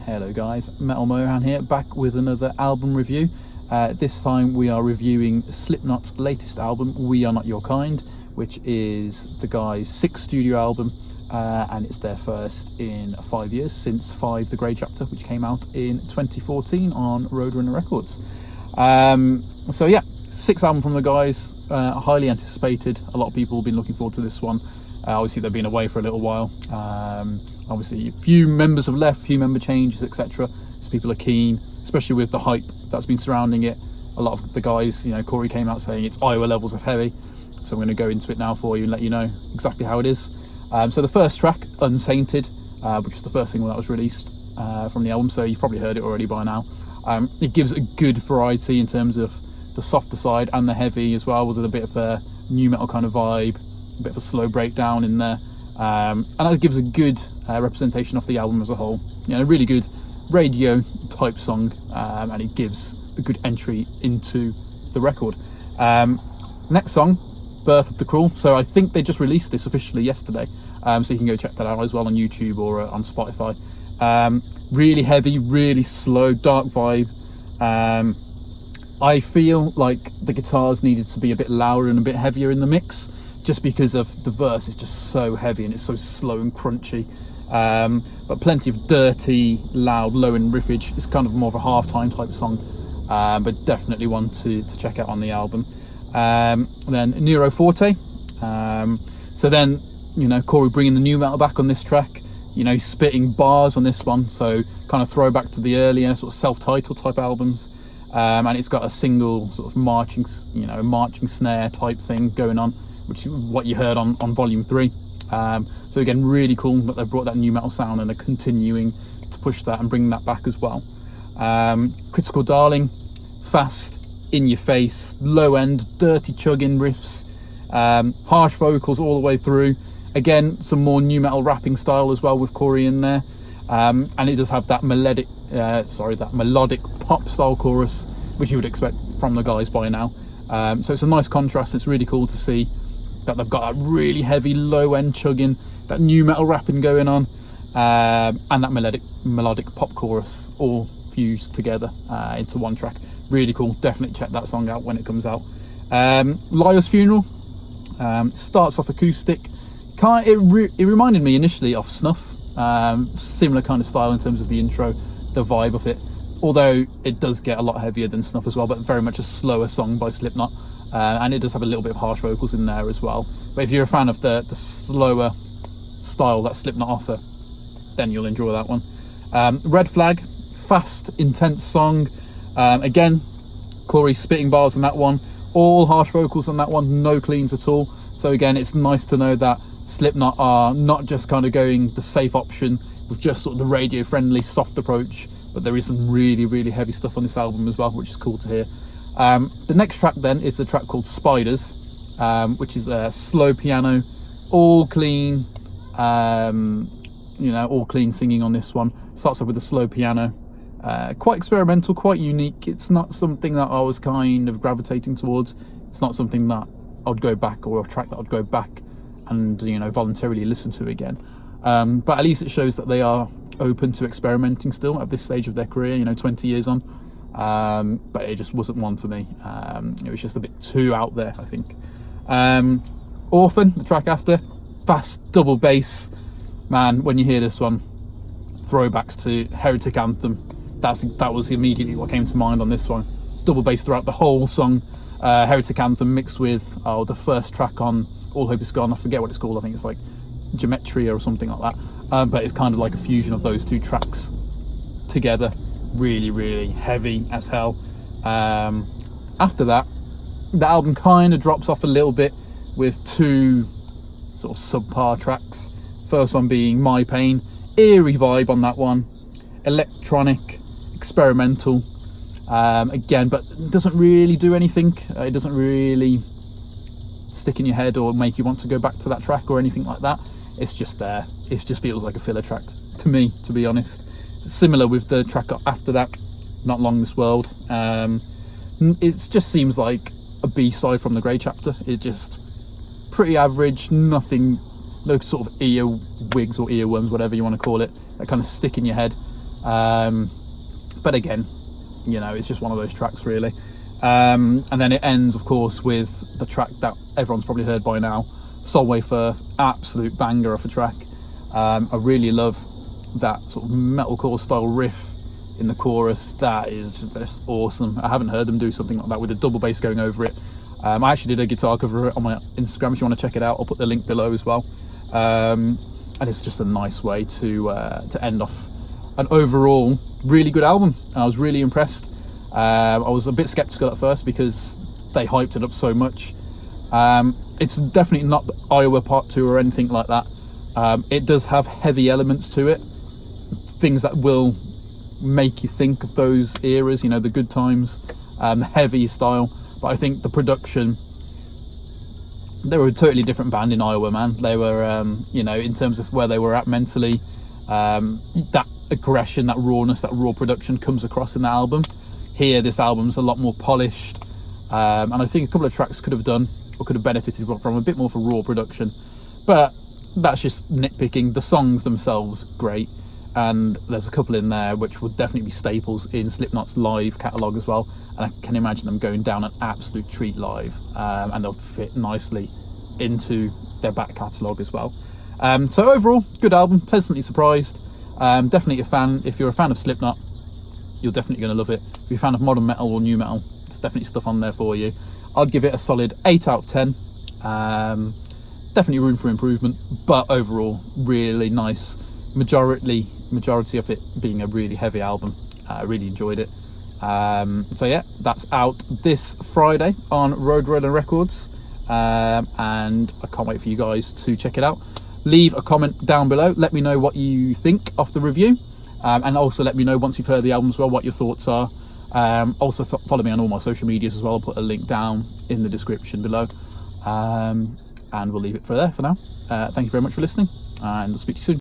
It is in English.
Hello guys, Metal Mohan here, back with another album review. This time we are reviewing Slipknot's latest album, We Are Not Your Kind, which is the guys' 6th studio album, and it's their first in 5 years, since 5 The Grey Chapter, which came out in 2014 on Roadrunner Records. So yeah, 6th album from the guys, highly anticipated. A lot of people have been looking forward to this one. Obviously they've been away for a little while. Obviously a few members have left, few member changes, etc. So people are keen, especially with the hype that's been surrounding it. A lot of the guys, Corey came out saying it's Iowa levels of heavy. So I'm going to go into it now for you and let you know exactly how it is. So the first track, Unsainted, which was the first single that was released from the album, so you've probably heard it already by now. It gives a good variety in terms of the softer side and the heavy as well, with a bit of a new metal kind of vibe, a bit of a slow breakdown in there, and that gives a good representation of the album as a whole. A really good radio type song, and it gives a good entry into the record. Next song, Birth of the Cruel. So I think they just released this officially yesterday, so you can go check that out as well on YouTube or on Spotify. Really heavy, really slow, dark vibe. I feel like the guitars needed to be a bit louder and a bit heavier in the mix, just because of the verse is just so heavy and it's so slow and crunchy. But plenty of dirty, loud, low end riffage. It's kind of more of a halftime type song, but definitely one to check out on the album. Then Nero Forte. So then, Corey bringing the new metal back on this track. He's spitting bars on this one, so kind of throwback to the earlier sort of self-titled type albums. And it's got a single sort of marching snare type thing going on, which is what you heard on volume 3. So again, really cool that they've brought that new metal sound and are continuing to push that and bring that back as well. Critical Darling, fast, in your face, low end, dirty chugging riffs, harsh vocals all the way through. Again, some more new metal rapping style as well with Corey in there, and it does have that melodic pop style chorus, which you would expect from the guys by now. So it's a nice contrast. It's really cool to see that they've got that really heavy low end chugging, that new metal rapping going on, and that melodic pop chorus all fused together into one track. Really cool. Definitely check that song out when it comes out. Liar's Funeral starts off acoustic. It reminded me initially of Snuff, similar kind of style in terms of the intro, the vibe of it, although it does get a lot heavier than Snuff as well, but very much a slower song by Slipknot. And it does have a little bit of harsh vocals in there as well. But if you're a fan of the slower style that Slipknot offer, then you'll enjoy that one. Red Flag, fast, intense song. Again, Corey spitting bars on that one. All harsh vocals on that one, no cleans at all. So again, it's nice to know that Slipknot are not just kind of going the safe option with just sort of the radio-friendly, soft approach, but there is some really, really heavy stuff on this album as well, which is cool to hear. The next track then is a track called Spiders, which is a slow piano, all clean, all clean singing on this one. Starts off with a slow piano, quite experimental, quite unique. It's not something that I was kind of gravitating towards. It's not something that I'd go back, or a track that I'd go back and voluntarily listen to again. But at least it shows that they are open to experimenting still at this stage of their career, 20 years on. But it just wasn't one for me. It was just a bit too out there, I think. Orphan, the track after, fast double bass. Man, when you hear this one, throwbacks to Heretic Anthem. That was immediately what came to mind on this one. Double bass throughout the whole song. Heretic Anthem mixed with the first track on All Hope Is Gone. I forget what it's called. I think it's like Geometria or something like that. But it's kind of like a fusion of those two tracks together. Really, really heavy as hell. After that, the album kind of drops off a little bit with two sort of subpar tracks. First one being My Pain, eerie vibe on that one, electronic, experimental, again, but it doesn't really do anything. It doesn't really stick in your head or make you want to go back to that track or anything like that. It's just there. It just feels like a filler track to me, to be honest. Similar with the track after that, Not Long This World. It just seems like a B-side from The Grey Chapter. It just pretty average, nothing, no sort of ear wigs or earworms, whatever you want to call it, that kind of stick in your head. But again, you know, it's just one of those tracks really. And then it ends, of course, with the track that everyone's probably heard by now, Solway Firth, absolute banger of a track. I really love that sort of metalcore style riff in the chorus. That is just awesome. I haven't heard them do something like that with a double bass going over it. I actually did a guitar cover on my Instagram. If you want to check it out, I'll put the link below as well. And it's just a nice way to end off an overall really good album. I was really impressed. I was a bit skeptical at first because they hyped it up so much. It's definitely not the Iowa Part 2 or anything like that. It does have heavy elements to it, things that will make you think of those eras, you know, the good times, the heavy style. But I think the production, they were a totally different band in Iowa, man. They were, you know, in terms of where they were at mentally, that aggression, that rawness, that raw production comes across in the album. Here, this album's a lot more polished, and I think a couple of tracks could have done or could have benefited from a bit more for raw production, but that's just nitpicking. The songs themselves, great, and there's a couple in there which would definitely be staples in Slipknot's live catalogue as well, and I can imagine them going down an absolute treat live, and they'll fit nicely into their back catalogue as well. So overall, good album, pleasantly surprised. Definitely a fan. If you're a fan of Slipknot, you're definitely going to love it. If you're a fan of modern metal or new metal, there's definitely stuff on there for you. I'd give it a solid 8 out of 10. Definitely room for improvement, but overall really nice. Majority of it being a really heavy album. I really enjoyed it. So yeah, that's out this Friday on Roadrunner Records, and I can't wait for you guys to check it out. Leave a comment down below, let me know what you think of the review, and also let me know once you've heard the album as well what your thoughts are. Also follow me on all my social medias as well. I'll put a link down in the description below, and we'll leave it for there for now. Thank you very much for listening, and I'll speak to you soon.